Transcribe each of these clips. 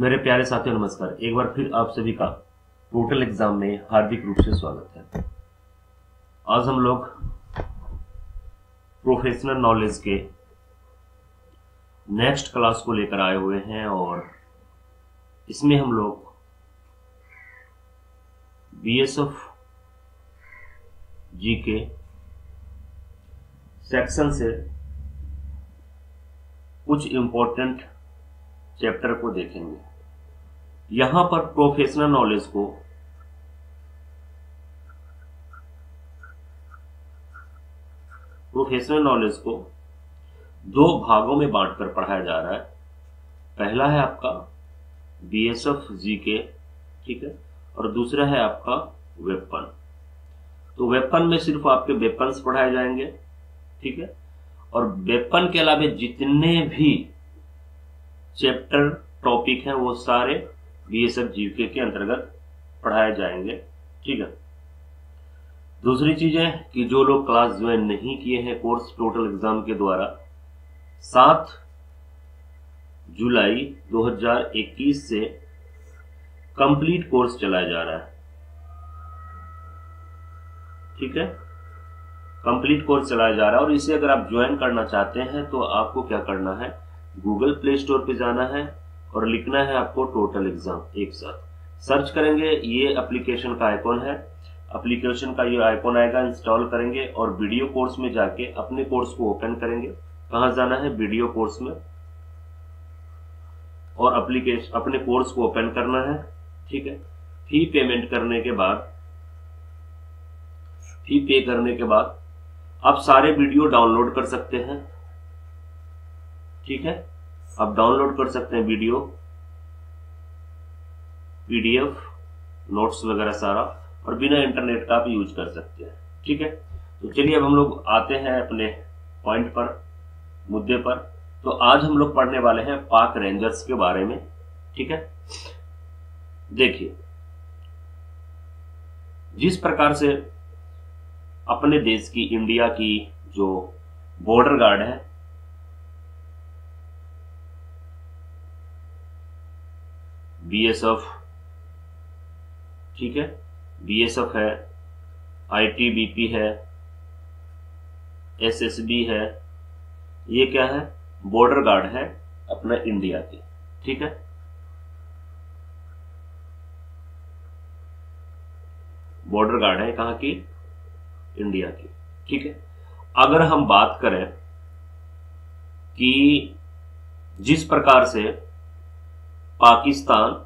मेरे प्यारे साथियों नमस्कार। एक बार फिर आप सभी का टोटल एग्जाम में हार्दिक रूप से स्वागत है। आज हम लोग प्रोफेशनल नॉलेज के नेक्स्ट क्लास को लेकर आए हुए हैं और इसमें हम लोग बीएसएफ जीके सेक्शन से कुछ इंपॉर्टेंट चैप्टर को देखेंगे। यहां पर प्रोफेशनल नॉलेज को दो भागों में बांटकर पढ़ाया जा रहा है। पहला है आपका बीएसएफ जीके, ठीक है, और दूसरा है आपका वेपन। तो वेपन में सिर्फ आपके वेपन्स पढ़ाए जाएंगे, ठीक है, और वेपन के अलावा जितने भी चैप्टर टॉपिक हैं वो सारे बीएसएफ जीके के अंतर्गत पढ़ाए जाएंगे, ठीक है। दूसरी चीज है कि जो लोग क्लास ज्वाइन नहीं किए हैं कोर्स टोटल एग्जाम के द्वारा, 7 जुलाई 2021 से कंप्लीट कोर्स चलाया जा रहा है, ठीक है। कंप्लीट कोर्स चलाया जा रहा है और इसे अगर आप ज्वाइन करना चाहते हैं तो आपको क्या करना है, गूगल प्ले स्टोर पे जाना है और लिखना है आपको टोटल एग्जाम। एक साथ सर्च करेंगे, ये एप्लीकेशन का आइकॉन है, एप्लीकेशन का ये आइकॉन आएगा, इंस्टॉल करेंगे और वीडियो कोर्स में जाके अपने कोर्स को ओपन करेंगे। कहां जाना है, वीडियो कोर्स में, और एप्लीकेशन अपने कोर्स को ओपन करना है, ठीक है। फी पे करने के बाद आप सारे वीडियो डाउनलोड कर सकते हैं, ठीक है। आप डाउनलोड कर सकते हैं वीडियो, पीडीएफ, नोट्स वगैरह सारा, और बिना इंटरनेट का आप यूज कर सकते हैं, ठीक है। तो चलिए अब हम लोग आते हैं अपने पॉइंट पर, मुद्दे पर। तो आज हम लोग पढ़ने वाले हैं पाक रेंजर्स के बारे में, ठीक है। देखिए, जिस प्रकार से अपने देश की, इंडिया की जो बॉर्डर गार्ड है, बीएसएफ, ठीक है, बीएसएफ है, आईटीबीपी है, एसएसबी है, ये क्या है, बॉर्डर गार्ड है अपना इंडिया की, ठीक है। बॉर्डर गार्ड है कहां की, इंडिया की, ठीक है। अगर हम बात करें कि जिस प्रकार से पाकिस्तान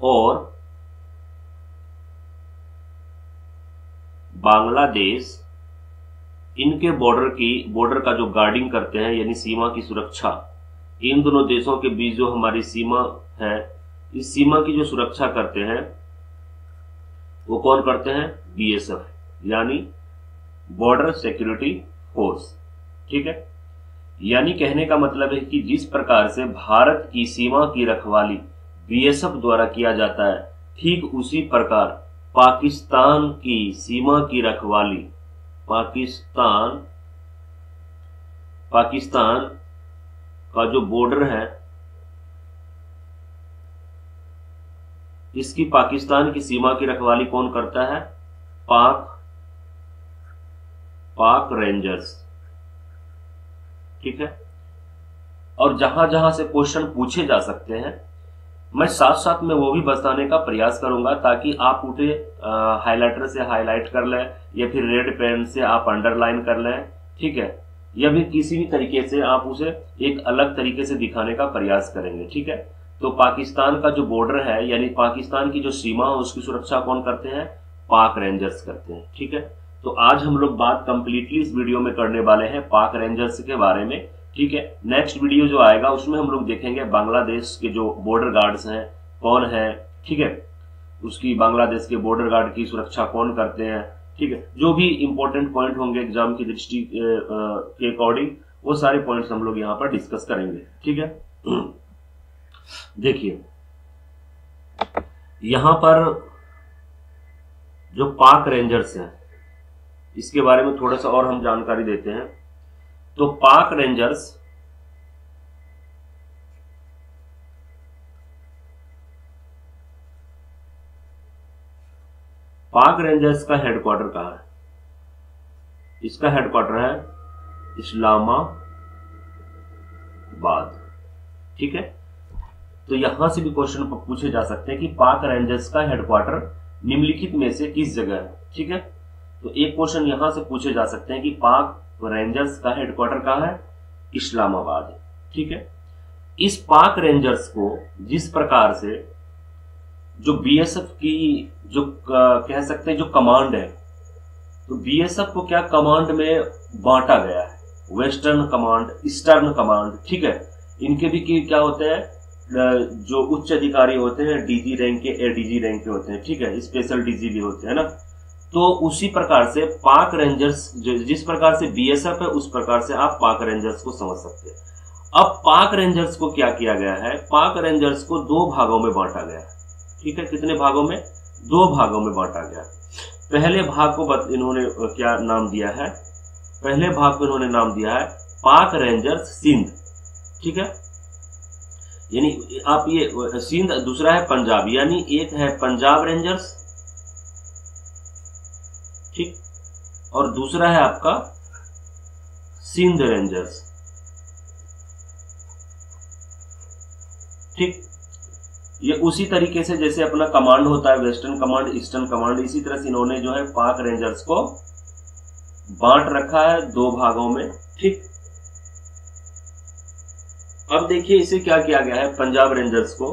और बांग्लादेश इनके बॉर्डर का जो गार्डिंग करते हैं, यानी सीमा की सुरक्षा, इन दोनों देशों के बीच जो हमारी सीमा है, इस सीमा की जो सुरक्षा करते हैं वो कौन करते हैं, बीएसएफ, यानी बॉर्डर सिक्योरिटी फोर्स, ठीक है। यानी कहने का मतलब है कि जिस प्रकार से भारत की सीमा की रखवाली बीएसएफ द्वारा किया जाता है, ठीक उसी प्रकार पाकिस्तान की सीमा की रखवाली पाकिस्तान का जो बॉर्डर है, इसकी पाकिस्तान की सीमा की रखवाली कौन करता है, पाक रेंजर्स, ठीक है। और जहां जहां से क्वेश्चन पूछे जा सकते हैं, मैं साथ साथ में वो भी बताने का प्रयास करूंगा ताकि आप उसे हाइलाइटर से हाईलाइट कर लें या फिर रेड पेन से आप अंडरलाइन कर लें, ठीक है, या भी किसी भी तरीके से आप उसे एक अलग तरीके से दिखाने का प्रयास करेंगे, ठीक है। तो पाकिस्तान का जो बॉर्डर है, यानी पाकिस्तान की जो सीमा है, उसकी सुरक्षा कौन करते हैं, पाक रेंजर्स करते हैं, ठीक है। तो आज हम लोग बात कंप्लीटली इस वीडियो में करने वाले हैं पाक रेंजर्स के बारे में, ठीक है। नेक्स्ट वीडियो जो आएगा उसमें हम लोग देखेंगे बांग्लादेश के जो बॉर्डर गार्ड्स हैं कौन है, ठीक है, उसकी बांग्लादेश के बॉर्डर गार्ड की सुरक्षा कौन करते हैं, ठीक है। जो भी इंपॉर्टेंट पॉइंट होंगे एग्जाम की दृष्टि के अकॉर्डिंग, वो सारे पॉइंट्स हम लोग यहाँ पर डिस्कस करेंगे, ठीक है। देखिए, यहां पर जो पाक रेंजर्स हैं, इसके बारे में थोड़ा सा और हम जानकारी देते हैं। तो पाक रेंजर्स का हेडक्वार्टर कहाँ है? इसका हेडक्वार्टर है इस्लामाबाद। ठीक है, तो यहां से भी क्वेश्चन पूछे जा सकते हैं कि पाक रेंजर्स का हेडक्वार्टर निम्नलिखित में से किस जगह है। ठीक है, तो एक क्वेश्चन यहां से पूछे जा सकते हैं कि पाक रेंजर्स का हेडक्वार्टर कहाँ है? इस्लामाबाद है। ठीक है, इस पाक रेंजर्स को जिस प्रकार से जो बीएसएफ की जो कह सकते हैं जो कमांड है, तो बीएसएफ को क्या कमांड में बांटा गया है? Western command, eastern command. ठीक है, इनके भी क्या होते हैं, जो उच्च अधिकारी होते हैं डीजी रैंक के, एडीजी रैंक के होते हैं। ठीक है, स्पेशल डीजी भी होते हैं ना। तो उसी प्रकार से पाक रेंजर्स जिस प्रकार से बीएसएफ है, उस प्रकार से आप पाक रेंजर्स को समझ सकते हैं। अब पाक रेंजर्स को क्या किया गया है? पाक रेंजर्स को दो भागों में बांटा गया है। ठीक है, कितने भागों में? दो भागों में बांटा गया। पहले भाग को इन्होंने क्या नाम दिया है? पहले भाग को इन्होंने नाम दिया है पाक रेंजर्स सिंध। ठीक है, यानी आप ये सिंध, दूसरा है पंजाब, यानी एक है पंजाब रेंजर्स, ठीक, और दूसरा है आपका सिंध रेंजर्स। ठीक, ये उसी तरीके से जैसे अपना कमांड होता है वेस्टर्न कमांड, ईस्टर्न कमांड, इसी तरह से इन्होंने जो है पाक रेंजर्स को बांट रखा है दो भागों में। ठीक, अब देखिए इसे क्या किया गया है पंजाब रेंजर्स को,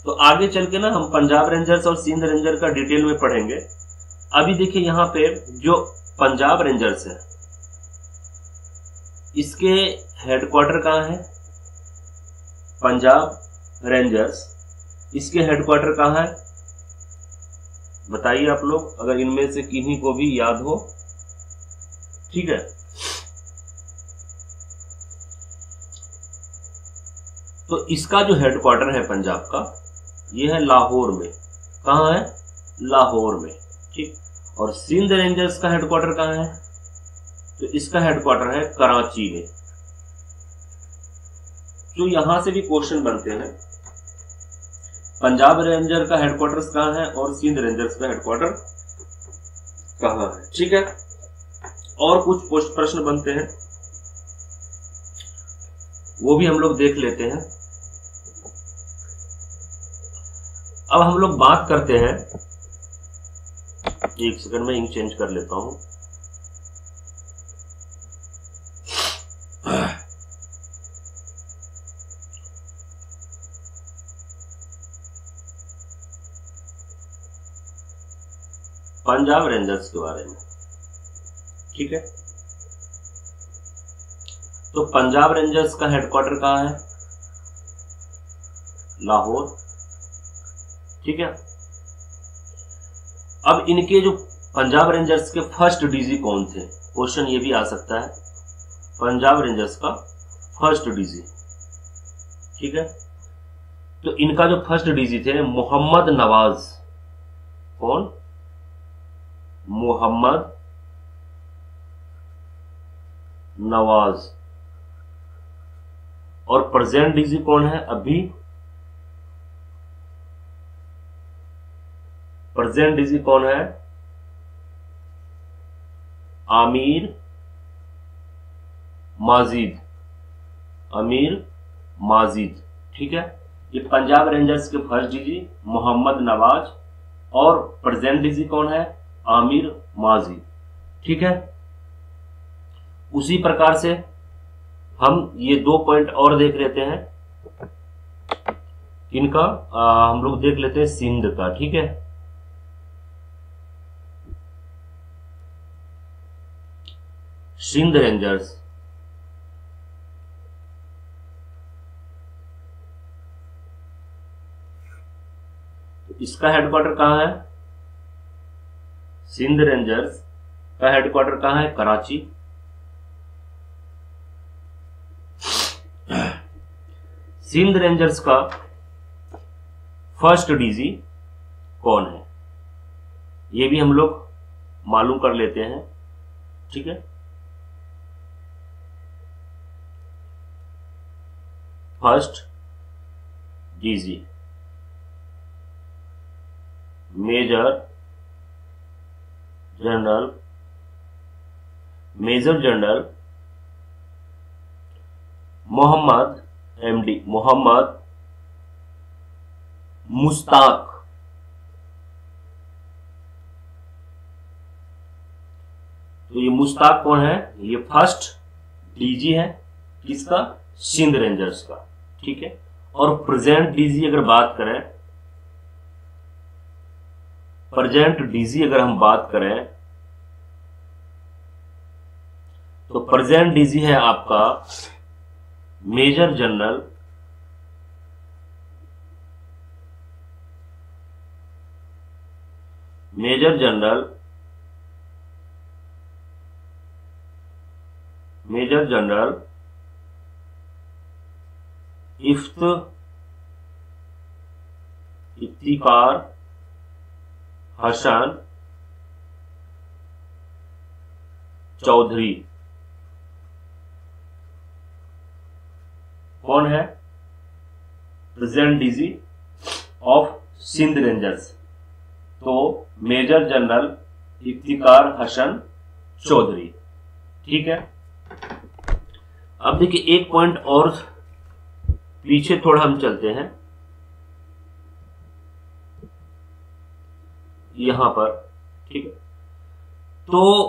तो आगे चल के ना हम पंजाब रेंजर्स और सिंध रेंजर का डिटेल में पढ़ेंगे। अभी देखिए यहां पे जो पंजाब रेंजर्स है, इसके हेडक्वार्टर कहां है? पंजाब रेंजर्स, इसके हेडक्वार्टर कहां है? बताइए आप लोग, अगर इनमें से किन्हीं को भी याद हो। ठीक है, तो इसका जो हेडक्वार्टर है पंजाब का, ये है लाहौर में। कहां है? लाहौर में। ठीक, और सिंध रेंजर्स का हेडक्वार्टर कहां है? तो इसका हेडक्वार्टर है कराची में। तो यहां से भी क्वेश्चन बनते हैं, पंजाब रेंजर का हेडक्वार्टर कहां है और सिंध रेंजर्स का हेडक्वार्टर कहां है। ठीक है, और कुछ प्रश्न बनते हैं, वो भी हम लोग देख लेते हैं। अब हम लोग बात करते हैं, एक सेकंड में इंक चेंज कर लेता हूं। पंजाब रेंजर्स के बारे में। ठीक है, तो पंजाब रेंजर्स का हेडक्वार्टर कहां है? लाहौर। ठीक है, अब इनके जो पंजाब रेंजर्स के फर्स्ट डीजी कौन थे? क्वेश्चन ये भी आ सकता है, पंजाब रेंजर्स का फर्स्ट डीजी। ठीक है, तो इनका जो फर्स्ट डीजी थे मोहम्मद नवाज। कौन? मोहम्मद नवाज। और प्रेजेंट डीजी कौन है? अभी प्रेजेंट डीजी कौन है? आमिर माजिद। आमिर माजिद। ठीक है, ये पंजाब रेंजर्स के फर्स्ट डीजी मोहम्मद नवाज, और प्रेजेंट डीजी कौन है? आमिर माजिद। ठीक है, उसी प्रकार से हम ये दो पॉइंट और देख लेते हैं, इनका हम लोग देख लेते हैं सिंध का। ठीक है, सिंध रेंजर्स, तो इसका हेडक्वार्टर कहां है? सिंध रेंजर्स का हेडक्वार्टर कहां है? कराची। सिंध रेंजर्स का फर्स्ट डीजी कौन है? ये भी हम लोग मालूम कर लेते हैं। ठीक है, first DG, major general Mohammad MD, Mohammad Mushtaq. तो ये मुश्ताक कौन है? ये फर्स्ट डीजी है किसका? सिंध रेंजर्स का, ठीक है। और प्रेजेंट डीजी अगर बात करें, प्रेजेंट डीजी अगर हम बात करें तो प्रेजेंट डीजी है आपका मेजर जनरल इफ्तिकार हसन चौधरी। कौन है? Present DG of Sindh rangers, तो मेजर जनरल इफ्तिकार हसन चौधरी, ठीक है। अब देखिए एक पॉइंट और पीछे थोड़ा हम चलते हैं, यहां पर, ठीक है। तो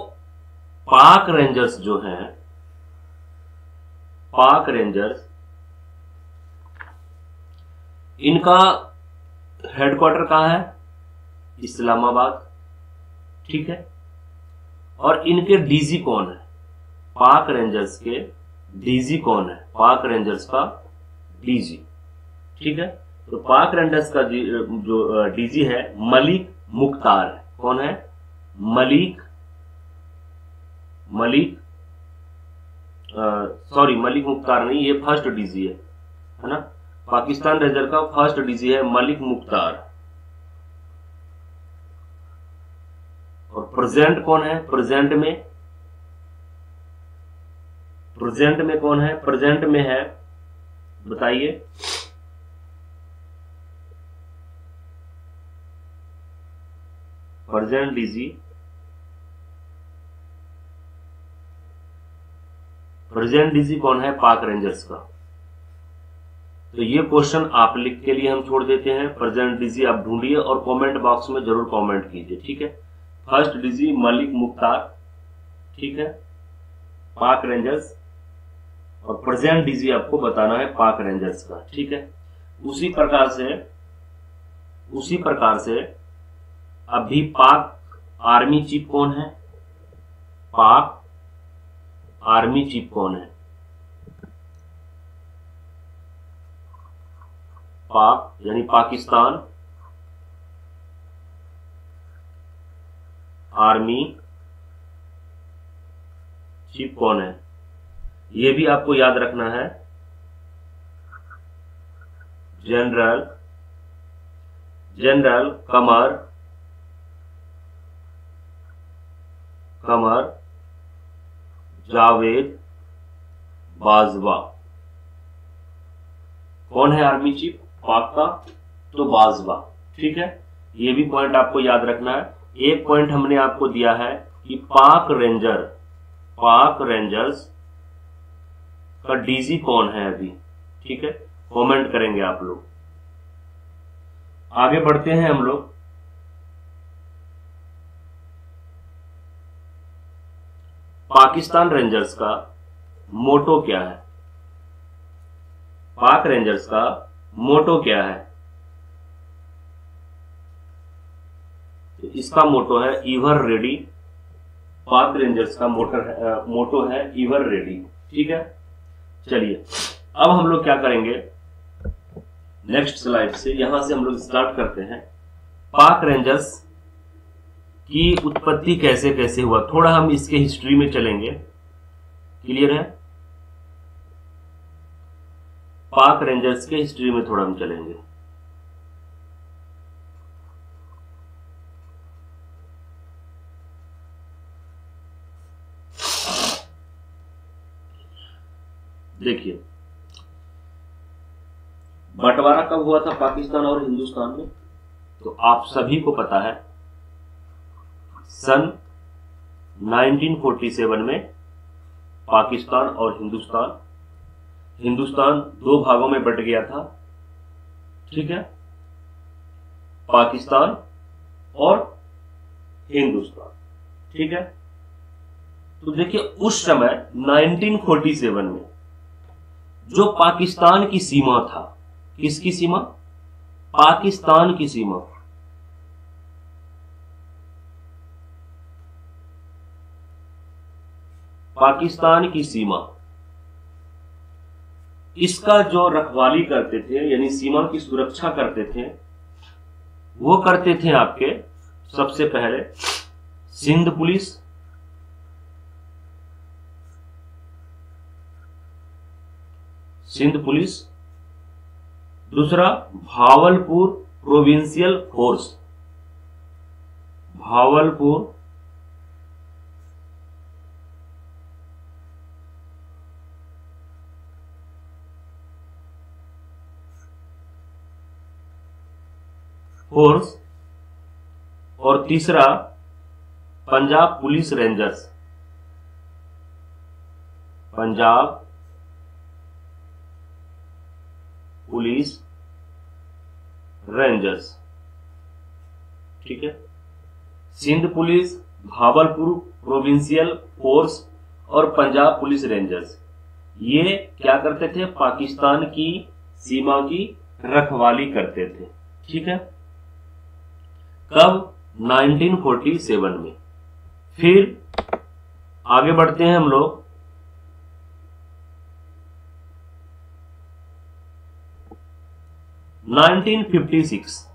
पाक रेंजर्स जो हैं, पाक रेंजर्स, इनका हेडक्वार्टर कहां है? इस्लामाबाद, ठीक है। और इनके डीजी कौन है? पाक रेंजर्स के डीजी कौन है? पाक रेंजर्स का डीजी, ठीक है। तो पाक रेंजर्स का जो डीजी है मलिक मुख्तार है। कौन है? मलिक मुख्तार नहीं, ये फर्स्ट डीजी है ना। पाकिस्तान रेंजर का फर्स्ट डीजी है मलिक मुख्तार। और प्रेजेंट कौन है? प्रेजेंट में कौन है? प्रेजेंट में है, बताइए। प्रेजेंट डीजी कौन है? पाक रेंजर्स का। तो ये क्वेश्चन आप लिख के लिए हम छोड़ देते हैं। प्रेजेंट डीजी आप ढूंढिए और कमेंट बॉक्स में जरूर कमेंट कीजिए, ठीक है। फर्स्ट डीजी मलिक मुख्तार, ठीक है, पाक रेंजर्स। और प्रेजेंट डीजी आपको बताना है पाक रेंजर्स का, ठीक है। उसी प्रकार से अभी पाक आर्मी चीफ कौन है? पाक आर्मी चीफ कौन है? पाक यानी पाकिस्तान आर्मी चीफ कौन है? ये भी आपको याद रखना है। जनरल कमर जावेद बाजवा। कौन है आर्मी चीफ पाक का? तो बाजवा, ठीक है। ये भी पॉइंट आपको याद रखना है। एक पॉइंट हमने आपको दिया है कि पाक रेंजर्स का डीजी कौन है अभी, ठीक है। कमेंट करेंगे आप लोग। आगे बढ़ते हैं हम लोग। पाकिस्तान रेंजर्स का मोटो क्या है? पाक रेंजर्स का मोटो क्या है? तो इसका मोटो है ईवर रेडी। पाक रेंजर्स का मोटो है ईवर रेडी, ठीक है। चलिए अब हम लोग क्या करेंगे, नेक्स्ट स्लाइड से, यहां से हम लोग स्टार्ट करते हैं। पाक रेंजर्स की उत्पत्ति कैसे कैसे हुआ, थोड़ा हम इसके हिस्ट्री में चलेंगे। क्लियर है? पाक रेंजर्स के हिस्ट्री में थोड़ा हम चलेंगे। देखिए बंटवारा कब हुआ था पाकिस्तान और हिंदुस्तान में? तो आप सभी को पता है, सन 1947 में पाकिस्तान और हिंदुस्तान दो भागों में बंट गया था, ठीक है, पाकिस्तान और हिंदुस्तान, ठीक है। तो देखिए उस समय 1947 में जो पाकिस्तान की सीमा था, किसकी सीमा? पाकिस्तान की सीमा, पाकिस्तान की सीमा, इसका जो रखवाली करते थे यानी सीमा की सुरक्षा करते थे, वो करते थे आपके सबसे पहले सिंध पुलिस, दूसरा Bahawalpur provincial force, Bahawalpur force, और तीसरा Punjab police rangers, Punjab police rangers, ठीक है। Sindh police, Bahawalpur provincial force और पंजाब पुलिस रेंजर्स, ये क्या करते थे? पाकिस्तान की सीमा की रखवाली करते थे, ठीक है। कब? 1947 में। फिर आगे बढ़ते हैं हम लोग, (1956)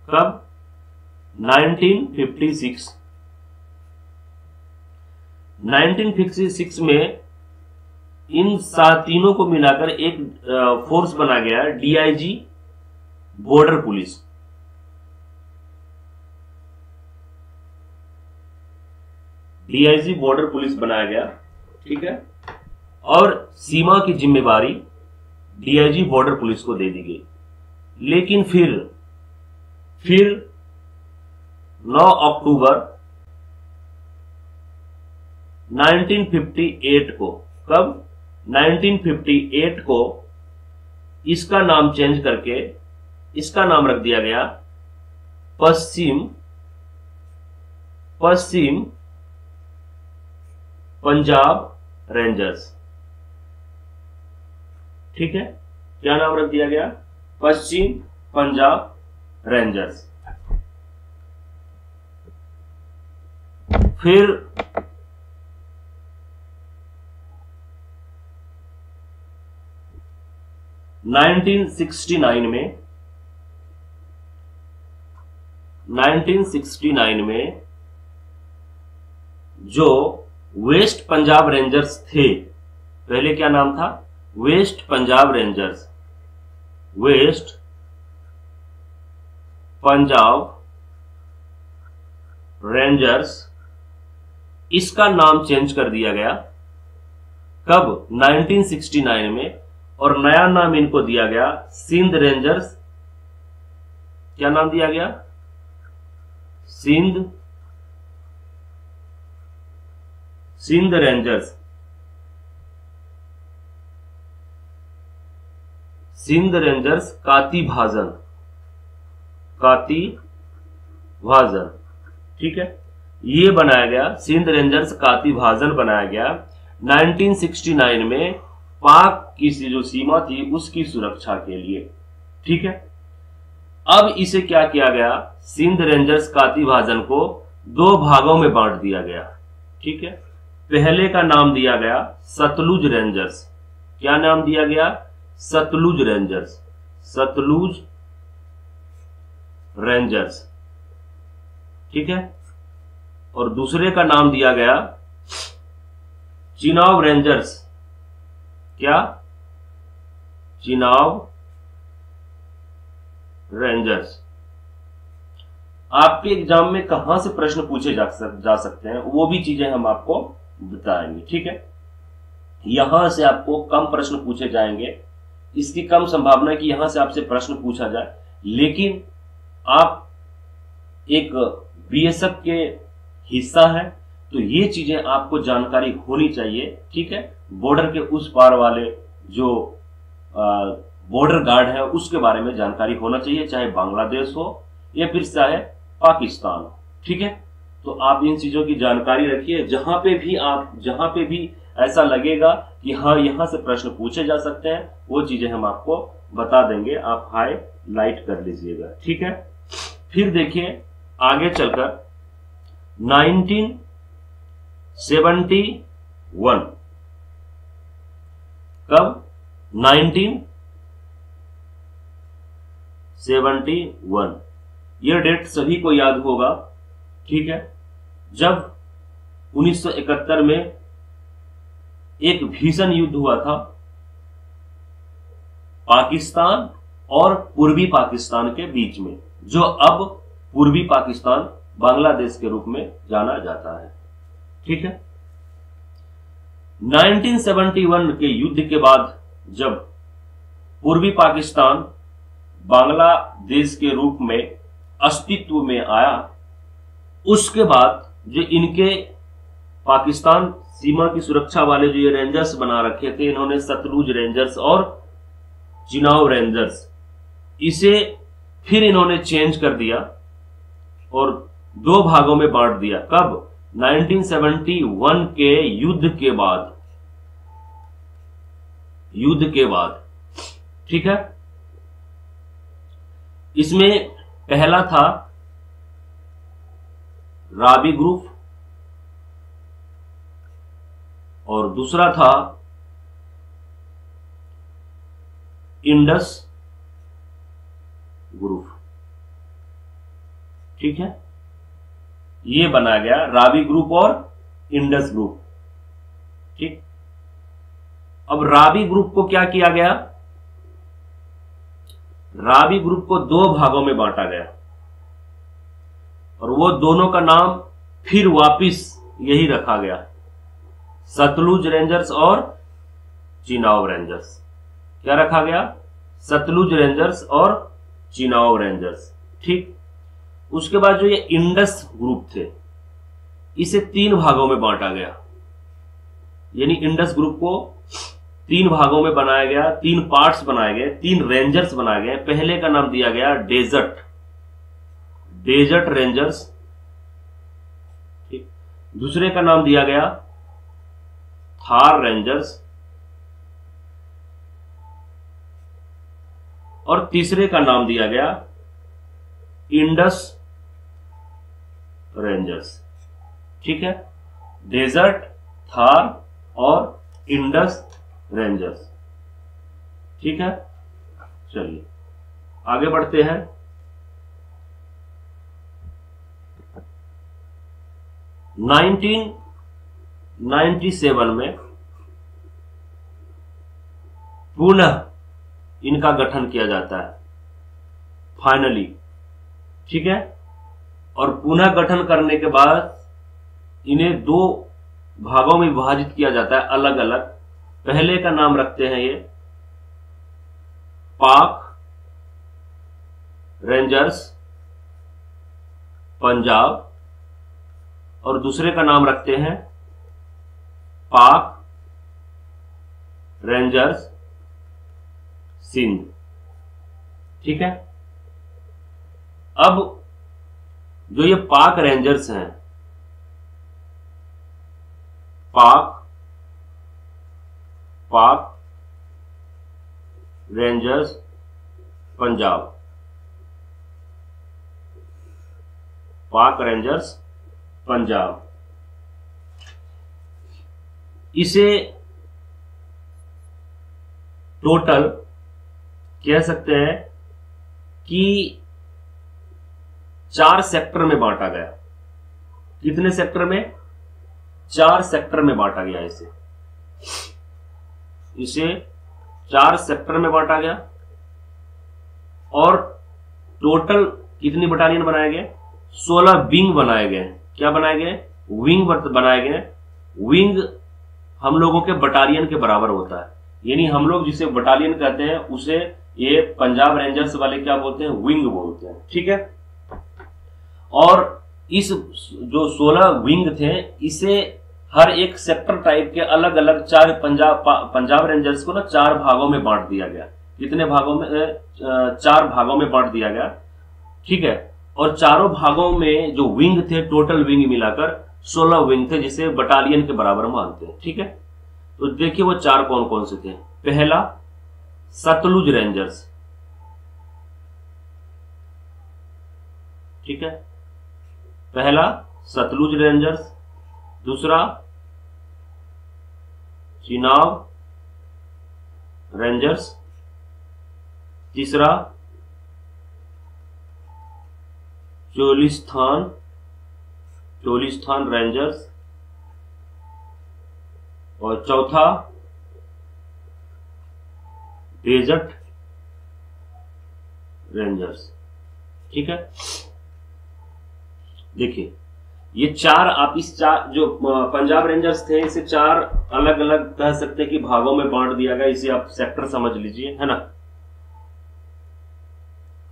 कब? 1956 में इन तीनों को मिलाकर एक फोर्स बना गया, DIG border police, DIG border police बनाया गया, ठीक है। और सीमा की जिम्मेवारी डीआईजी बॉर्डर पुलिस को दे दी गई। लेकिन फिर 9 अक्टूबर 1958 को, कब? 1958 को इसका नाम चेंज करके इसका नाम रख दिया गया पश्चिम पंजाब रेंजर्स, ठीक है। क्या नाम रख दिया गया? पश्चिम पंजाब रेंजर्स। फिर 1969 में जो वेस्ट पंजाब रेंजर्स थे, पहले क्या नाम था? West Punjab rangers, west Punjab rangers, इसका नाम चेंज कर दिया गया। कब? 1969 में। और नया नाम इनको दिया गया सिंध रेंजर्स। क्या नाम दिया गया? सिंध रेंजर्स, सिंध रेंजर्स काती भाजन, ठीक है। ये बनाया गया, सिंध रेंजर्स काती भाजन बनाया गया 1969 में, पाक की जो सीमा थी उसकी सुरक्षा के लिए, ठीक है। अब इसे क्या किया गया? सिंध रेंजर्स काती भाजन को 2 भागों में बांट दिया गया, ठीक है। पहले का नाम दिया गया सतलुज रेंजर्स। क्या नाम दिया गया? सतलुज रेंजर्स, ठीक है। और दूसरे का नाम दिया गया चिनाब रेंजर्स। क्या? चिनाब रेंजर्स। आपके एग्जाम में कहां से प्रश्न पूछे जा सकते हैं वो भी चीजें हम आपको बताएंगे, ठीक है। यहां से आपको कम प्रश्न पूछे जाएंगे, इसकी कम संभावना है कि यहां से आपसे प्रश्न पूछा जाए, लेकिन आप एक बीएसएफ के हिस्सा है तो ये चीजें आपको जानकारी होनी चाहिए, ठीक है। बॉर्डर के उस पार वाले जो बॉर्डर गार्ड है उसके बारे में जानकारी होना चाहिए, चाहे बांग्लादेश हो या फिर चाहे पाकिस्तान हो, ठीक है। तो आप इन चीजों की जानकारी रखिए, जहां पे भी ऐसा लगेगा कि हाँ यहां से प्रश्न पूछे जा सकते हैं, वो चीजें हम आपको बता देंगे, आप हाईलाइट कर लीजिएगा, ठीक है। फिर देखिए आगे चलकर 1971, कब? 1971, ये डेट सभी को याद होगा, ठीक है। जब 1971 में एक भीषण युद्ध हुआ था पाकिस्तान और पूर्वी पाकिस्तान के बीच में, जो अब पूर्वी पाकिस्तान बांग्लादेश के रूप में जाना जाता है, ठीक है। 1971 के युद्ध के बाद जब पूर्वी पाकिस्तान बांग्लादेश के रूप में अस्तित्व में आया, उसके बाद जो इनके पाकिस्तान सीमा की सुरक्षा वाले जो ये रेंजर्स बना रखे थे, इन्होंने सतलुज रेंजर्स और चिनाब रेंजर्स, इसे फिर इन्होंने चेंज कर दिया और दो भागों में बांट दिया। कब? 1971 के युद्ध के बाद, ठीक है। इसमें पहला था रावी ग्रुप और दूसरा था इंडस ग्रुप, ठीक है। ये बनाया गया रावी ग्रुप और इंडस ग्रुप, ठीक। अब रावी ग्रुप को क्या किया गया? रावी ग्रुप को दो भागों में बांटा गया और वो दोनों का नाम फिर वापिस यही रखा गया, सतलुज रेंजर्स और चिनाब रेंजर्स। क्या रखा गया? सतलुज रेंजर्स और चिनाब रेंजर्स, ठीक। उसके बाद जो ये इंडस ग्रुप थे, इसे तीन भागों में बांटा गया, यानी इंडस ग्रुप को तीन भागों में बनाया गया, तीन पार्ट्स बनाए गए, तीन रेंजर्स बनाए गए। पहले का नाम दिया गया डेजर्ट रेंजर्स, ठीक। दूसरे का नाम दिया गया थार रेंजर्स और तीसरे का नाम दिया गया इंडस रेंजर्स, ठीक है। डेजर्ट, थार और इंडस रेंजर्स, ठीक है। चलिए आगे बढ़ते हैं। 1997 में पुनः इनका गठन किया जाता है फाइनली, ठीक है। और पुनः गठन करने के बाद इन्हें दो भागों में विभाजित किया जाता है अलग अलग। पहले का नाम रखते हैं ये पाक रेंजर्स पंजाब और दूसरे का नाम रखते हैं पाक रेंजर्स सिंध, ठीक है। अब जो ये पाक रेंजर्स हैं, पाक रेंजर्स पंजाब, पाक रेंजर्स पंजाब, इसे टोटल कह सकते हैं कि 4 सेक्टर में बांटा गया। कितने सेक्टर में? 4 सेक्टर में बांटा गया। इसे 4 सेक्टर में बांटा गया और टोटल कितनी बटालियन बनाए गए? 16 विंग बनाए गए। क्या बनाए गए? विंग बनाए गए। विंग हम लोगों के बटालियन के बराबर होता है, यानी हम लोग जिसे बटालियन कहते हैं उसे ये पंजाब रेंजर्स वाले क्या बोलते हैं, विंग बोलते हैं। ठीक है, और इस जो 16 विंग थे, इसे हर एक सेक्टर टाइप के अलग अलग चार पंजाब रेंजर्स को ना 4 भागों में बांट दिया गया। कितने भागों में? 4 भागों में बांट दिया गया। ठीक है, और चारों भागों में जो विंग थे, टोटल विंग मिलाकर 16 विंग थे, जिसे बटालियन के बराबर मानते हैं। ठीक है, तो देखिए वो 4 कौन कौन से थे। पहला सतलुज रेंजर्स। ठीक है, पहला सतलुज रेंजर्स, दूसरा चिनाब रेंजर्स, तीसरा चोलिस्तान रेंजर्स, और चौथा डेजर्ट रेंजर्स। ठीक है, देखिए ये 4, आप इस 4 जो पंजाब रेंजर्स थे, इसे 4 अलग अलग कह सकते हैं कि भागों में बांट दिया गया। इसे आप सेक्टर समझ लीजिए, है ना,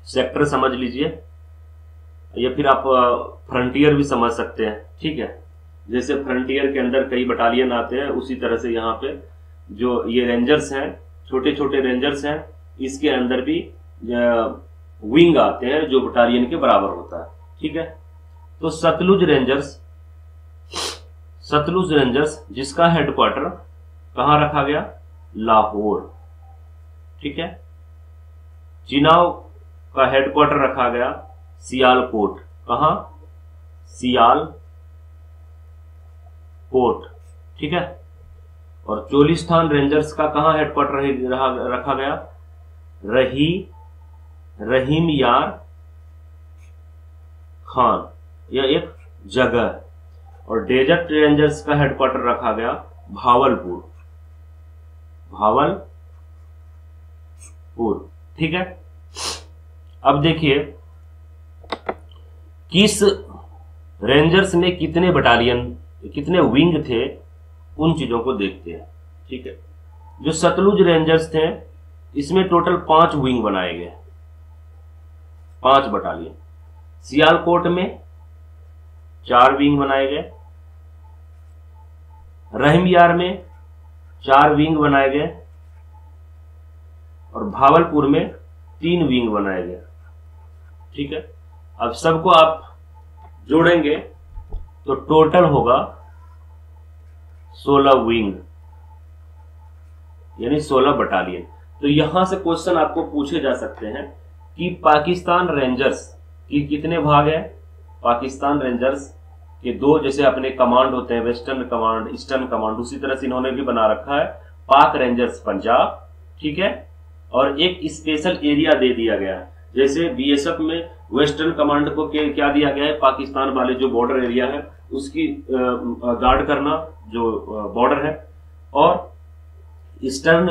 सेक्टर समझ लीजिए, या फिर आप फ्रंटियर भी समझ सकते हैं। ठीक है, जैसे फ्रंटियर के अंदर कई बटालियन आते हैं, उसी तरह से यहाँ पे जो ये रेंजर्स हैं, छोटे छोटे रेंजर्स हैं, इसके अंदर भी विंग आते हैं जो बटालियन के बराबर होता है। ठीक है, तो सतलुज रेंजर्स जिसका हेडक्वार्टर कहां रखा गया? लाहौर। ठीक है, चिनाब का हेडक्वार्टर रखा गया सियालकोट। कहां? सियालकोट। ठीक है, और चोलिस्तान रेंजर्स का कहां हेडक्वार्टर रखा गया? रहीम यार खान, यह एक जगह है। और डेजर्ट रेंजर्स का हेडक्वार्टर रखा गया भावलपुर। ठीक है, अब देखिए किस रेंजर्स में कितने बटालियन, कितने विंग थे, उन चीजों को देखते हैं। ठीक है, जो सतलुज रेंजर्स थे, इसमें टोटल 5 विंग बनाए गए, 5 बटालियन। सियालकोट में 4 विंग बनाए गए, रहीम यार में 4 विंग बनाए गए, और भावलपुर में 3 विंग बनाए गए। ठीक है, अब सबको आप जोड़ेंगे तो टोटल होगा 16 विंग, यानी 16 बटालियन। तो यहां से क्वेश्चन आपको पूछे जा सकते हैं कि पाकिस्तान रेंजर्स की कितने भाग हैं। पाकिस्तान रेंजर्स के 2 जैसे अपने कमांड होते हैं, वेस्टर्न कमांड, ईस्टर्न कमांड, उसी तरह से इन्होंने भी बना रखा है पाक रेंजर्स पंजाब। ठीक है, और एक स्पेशल एरिया दे दिया गया है, जैसे बीएसएफ में वेस्टर्न कमांड को क्या दिया गया है, पाकिस्तान वाले जो बॉर्डर एरिया है उसकी गार्ड करना, जो बॉर्डर है। और ईस्टर्न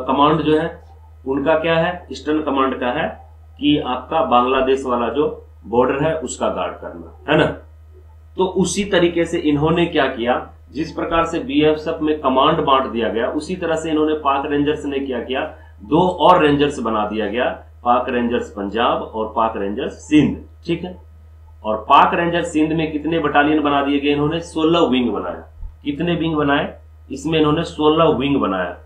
कमांड जो है उनका क्या है, ईस्टर्न कमांड का है कि आपका बांग्लादेश वाला जो बॉर्डर है उसका गार्ड करना, है ना। तो उसी तरीके से इन्होंने क्या किया, जिस प्रकार से बीएसएफ में कमांड बांट दिया गया, उसी तरह से इन्होंने पाक रेंजर्स ने क्या किया, 2 और रेंजर्स बना दिया गया, पाक रेंजर्स पंजाब और पाक रेंजर्स सिंध। ठीक है, और पाक रेंजर्स सिंध में कितने बटालियन बना दिए गए, इन्होंने 16 विंग बनाया। कितने विंग बनाए? इसमें इन्होंने 16 विंग बनाया,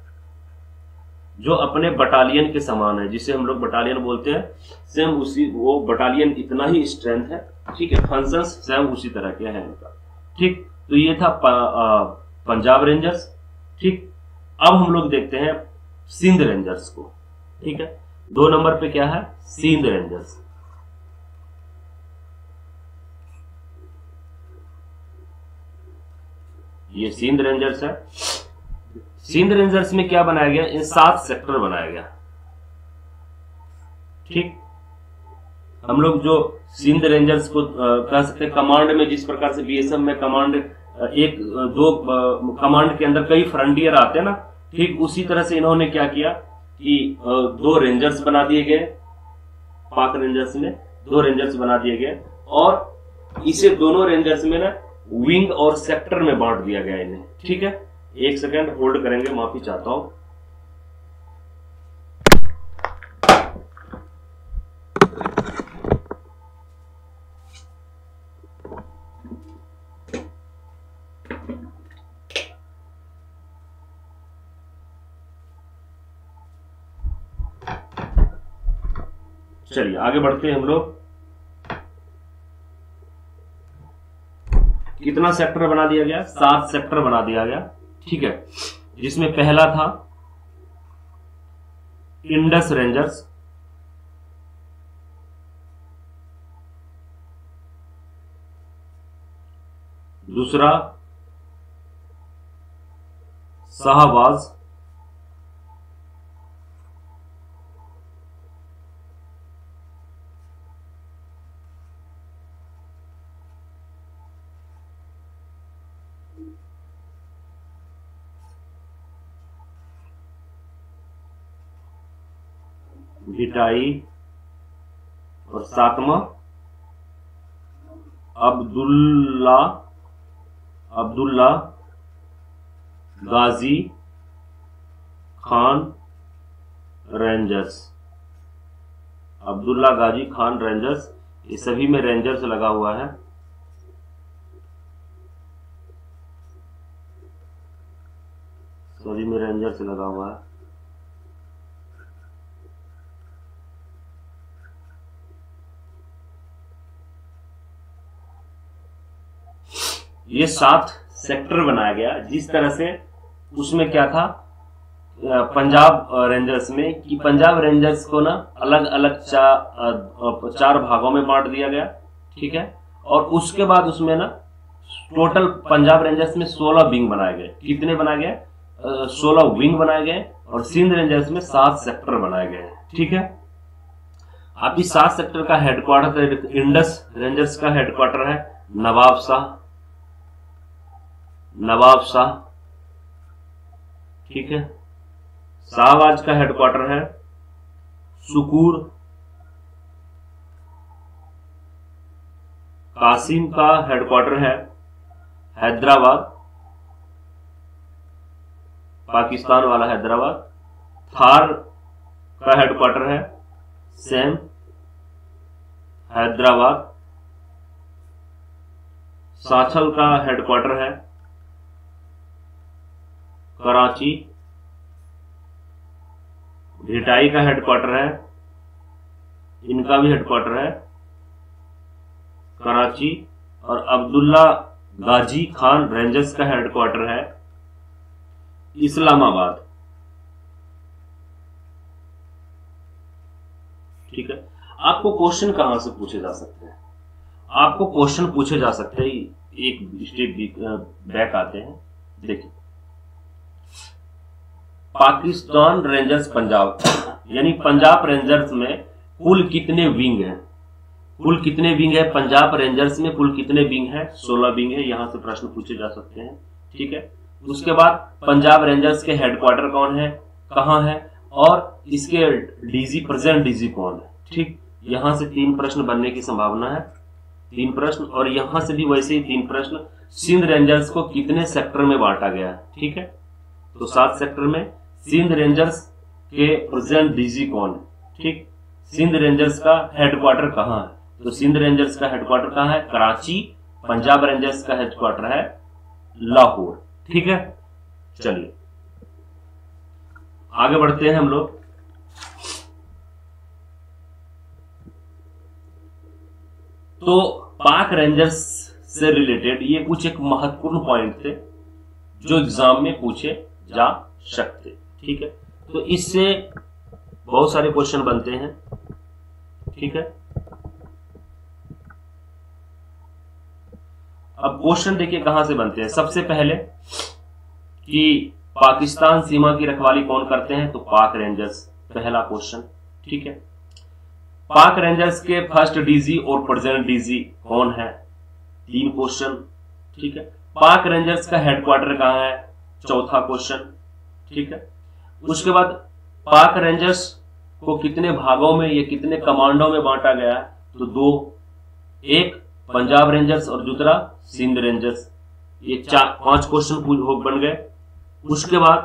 जो अपने बटालियन के समान है, जिसे हम लोग बटालियन बोलते हैं। सेम उसी वो बटालियन इतना ही स्ट्रेंथ है। ठीक है, फंक्शंस सेम उसी तरह के हैं इनका। ठीक, तो ये था पंजाब रेंजर्स। ठीक, अब हम लोग देखते हैं सिंध रेंजर्स को। ठीक है, 2 नंबर पे क्या है, सिंध रेंजर्स। ये सिंध रेंजर्स है। सिंध रेंजर्स में क्या बनाया गया, इन 7 सेक्टर बनाया गया। ठीक, हम लोग जो सिंध रेंजर्स को कह सकते हैं, कमांड में जिस प्रकार से बीएसएफ में कमांड 1-2 कमांड के अंदर कई फ्रंटियर आते हैं ना, ठीक उसी तरह से इन्होंने क्या किया कि 2 रेंजर्स बना दिए गए, पाक रेंजर्स में 2 रेंजर्स बना दिए गए, और इसे दोनों रेंजर्स में ना विंग और सेक्टर में बांट दिया गया इन्हें। ठीक है, 1 सेकंड होल्ड करेंगे, माफी चाहता हूं। चलिए आगे बढ़ते हैं हम लोग। कितना सेक्टर बना दिया गया? 7 सेक्टर बना दिया गया, ठीक है, जिसमें पहला था इंडस रेंजर्स, दूसरा शाहबाज, भिटाई, और 7वां अब्दुल्ला गाजी खान रेंजर्स। अब्दुल्ला गाजी खान रेंजर्स, ये सभी में रेंजर्स लगा हुआ है। सभी में रेंजर्स लगा हुआ है। ये 7 सेक्टर बनाया गया, जिस तरह से उसमें क्या था पंजाब रेंजर्स में, कि पंजाब रेंजर्स को ना अलग अलग 4 भागों में बांट दिया गया, ठीक है। और उसके बाद उसमें ना टोटल पंजाब रेंजर्स में 16 विंग बनाए गए। कितने बनाए गए? 16 विंग बनाए गए। और सिंध रेंजर्स में 7 सेक्टर बनाए गए, ठीक है। अब इस 7 सेक्टर का हेडक्वार्टर, इंडस रेंजर्स का हेडक्वार्टर है नवाब शाह, ठीक है। शाहबाज का हेडक्वार्टर है सुकूर, कासिम का हेडक्वार्टर है हैदराबाद, पाकिस्तान वाला हैदराबाद। थार का हेडक्वार्टर है सेम, हैदराबाद। साचल का हेडक्वार्टर है कराची। भिटाई का हेडक्वार्टर है, इनका भी हेडक्वार्टर है कराची। और अब्दुल्ला गाजी खान रेंजर्स का हेडक्वार्टर है इस्लामाबाद, ठीक है। आपको क्वेश्चन कहां से पूछे जा सकते हैं? आपको क्वेश्चन पूछे जा सकते हैं, एक स्टेप बैक आते हैं। देखिए, पाकिस्तान रेंजर्स पंजाब, यानी पंजाब रेंजर्स में कुल कितने विंग हैं? कुल कितने विंग है पंजाब रेंजर्स में? कुल कितने विंग है? 16 विंग है। यहां से प्रश्न पूछे जा सकते हैं, ठीक है। उसके बाद पंजाब रेंजर्स के हेडक्वार्टर कौन है, कहां है, और इसके डीजी, प्रेजेंट डीजी कौन है, ठीक। यहां से 3 प्रश्न बनने की संभावना है, 3 प्रश्न। और यहां से भी वैसे ही 3 प्रश्न। सिंध रेंजर्स को कितने सेक्टर में बांटा गया है, ठीक है। तो 7 सेक्टर में। सिंध रेंजर्स के प्रेजेंट डीजी कौन है, ठीक। सिंध रेंजर्स का हेडक्वार्टर कहां है? तो सिंध रेंजर्स का हेडक्वार्टर कहां है? कराची। पंजाब रेंजर्स का हेडक्वार्टर है लाहौर, ठीक है। चलिए आगे बढ़ते हैं हम लोग। तो पाक रेंजर्स से रिलेटेड ये कुछ एक महत्वपूर्ण पॉइंट थे जो एग्जाम में पूछे जा सकते, ठीक है। तो इससे बहुत सारे क्वेश्चन बनते हैं, ठीक है। अब क्वेश्चन देखिए कहां से बनते हैं। सबसे पहले कि पाकिस्तान सीमा की रखवाली कौन करते हैं? तो पाक रेंजर्स, पहला क्वेश्चन, ठीक है। पाक रेंजर्स के फर्स्ट डीजी और प्रेजेंट डीजी कौन है? 3 क्वेश्चन, ठीक है। पाक रेंजर्स का हेडक्वार्टर कहां है? चौथा क्वेश्चन, ठीक है। उसके बाद पाक रेंजर्स को कितने भागों में या कितने कमांडों में बांटा गया है? तो 2, एक पंजाब रेंजर्स और दूसरा सिंध रेंजर्स। ये 5 क्वेश्चन बन गए। उसके बाद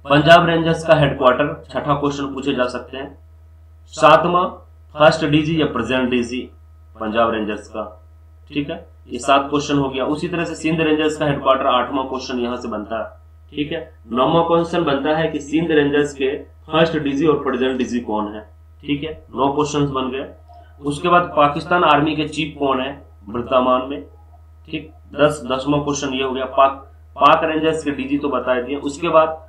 पंजाब रेंजर्स का हेडक्वार्टर, छठा क्वेश्चन पूछे जा सकते हैं। 7वां फर्स्ट डीजी या प्रेजेंट डीजी पंजाब रेंजर्स का, ठीक है। ये 7 क्वेश्चन हो गया। उसी तरह से सिंध रेंजर्स का हेडक्वार्टर, 8वां क्वेश्चन यहां से बनता है, ठीक है। 9वां क्वेश्चन बनता है कि सिंध रेंजर्स के फर्स्ट डीजी और प्रेजेंट डीजी कौन है, ठीक है, 9 क्वेश्चंस बन गए। उसके बाद पाकिस्तान आर्मी के चीफ कौन है वर्तमान में, ठीक, 10वां क्वेश्चन ये हो गया। पाक रेंजर्स के डीजी तो बता दिए। उसके बाद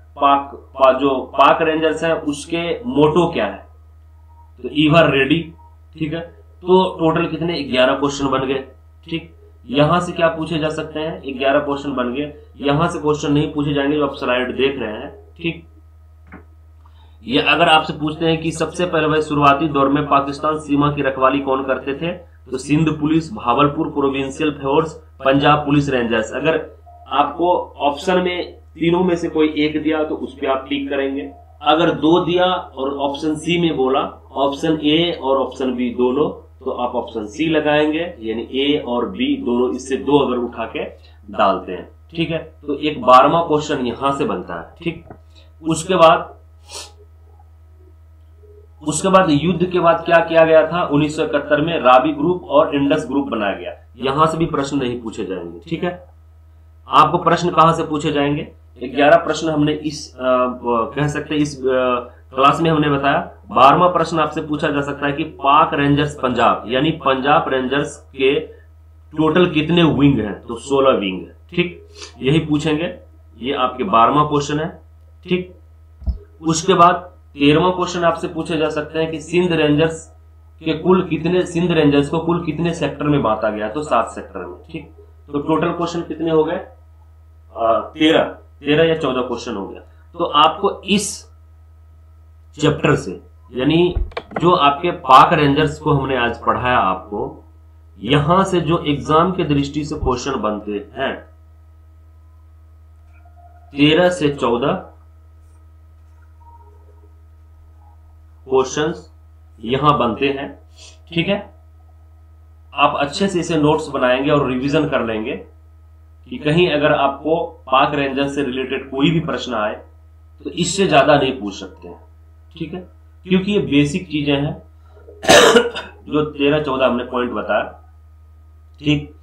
जो पाक रेंजर्स है उसके मोटो क्या है, तो ईवर रेडी, ठीक है। तो टोटल कितने 11 क्वेश्चन बन गए, ठीक। यहां से क्या पूछे जा सकते हैं, 11 क्वेश्चन बन गए। यहां से क्वेश्चन नहीं पूछे जाएंगे जो आप स्लाइड देख रहे हैं, ठीक। ये अगर आपसे पूछते हैं कि सबसे पहले भाई शुरुआती दौर में पाकिस्तान सीमा की रखवाली कौन करते थे, तो Sindh police, Bahawalpur provincial force, Punjab police rangers. अगर आपको ऑप्शन में तीनों में से कोई एक दिया तो उस पर आप टिक करेंगे। अगर 2 दिया और ऑप्शन सी में बोला, ऑप्शन ए और ऑप्शन बी दोनों, तो आप ऑप्शन सी लगाएंगे, यानी ए और बी दोनों, इससे 2 अगर उठा के डालते हैं, ठीक है। तो एक 12वां क्वेश्चन यहां से बनता है, ठीक। उसके बाद युद्ध के बाद क्या किया गया था, 1971 में रावी ग्रुप और इंडस ग्रुप बनाया गया। यहां से भी प्रश्न नहीं पूछे जाएंगे, ठीक है। आपको प्रश्न कहां से पूछे जाएंगे, 11 प्रश्न हमने कह सकते हैं इस क्लास में हमने बताया। 12वां प्रश्न आपसे पूछा जा सकता है कि पाक रेंजर्स पंजाब, यानी पंजाब रेंजर्स के टोटल कितने विंग हैं, तो 16 विंग है, ठीक। यही पूछेंगे, ये आपके 12वां क्वेश्चन है, ठीक। उसके बाद 13वां क्वेश्चन आपसे पूछे जा सकते हैं कि सिंध रेंजर्स को कुल कितने सेक्टर में बांटा गया, तो 7 सेक्टर में, ठीक। तो टोटल क्वेश्चन कितने हो गए, 13 या 14 क्वेश्चन हो गया। तो आपको इस चैप्टर से, यानी जो आपके पाक रेंजर्स को हमने आज पढ़ाया आपको, यहां से जो एग्जाम के दृष्टि से क्वेश्चन बनते हैं 13 से 14 क्वेश्चंस यहां बनते हैं, ठीक है। आप अच्छे से इसे नोट्स बनाएंगे और रिवीजन कर लेंगे कि कहीं अगर आपको पाक रेंजर से रिलेटेड कोई भी प्रश्न आए तो इससे ज्यादा नहीं पूछ सकते हैं, ठीक है, क्योंकि ये बेसिक चीजें हैं जो 13-14 हमने पॉइंट बताया, ठीक।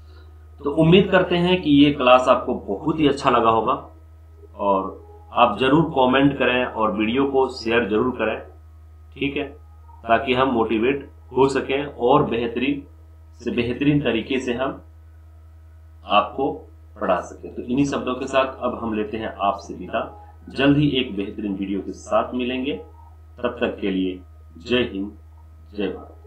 तो उम्मीद करते हैं कि ये क्लास आपको बहुत ही अच्छा लगा होगा और आप जरूर कमेंट करें और वीडियो को शेयर जरूर करें, ठीक है, ताकि हम मोटिवेट हो सकें और बेहतरीन से बेहतरीन तरीके से हम आपको पढ़ा सकें। तो इन्हीं शब्दों के साथ अब हम लेते हैं आपसे विदा। जल्द ही एक बेहतरीन वीडियो के साथ मिलेंगे। तब तक के लिए जय हिंद, जय भारत।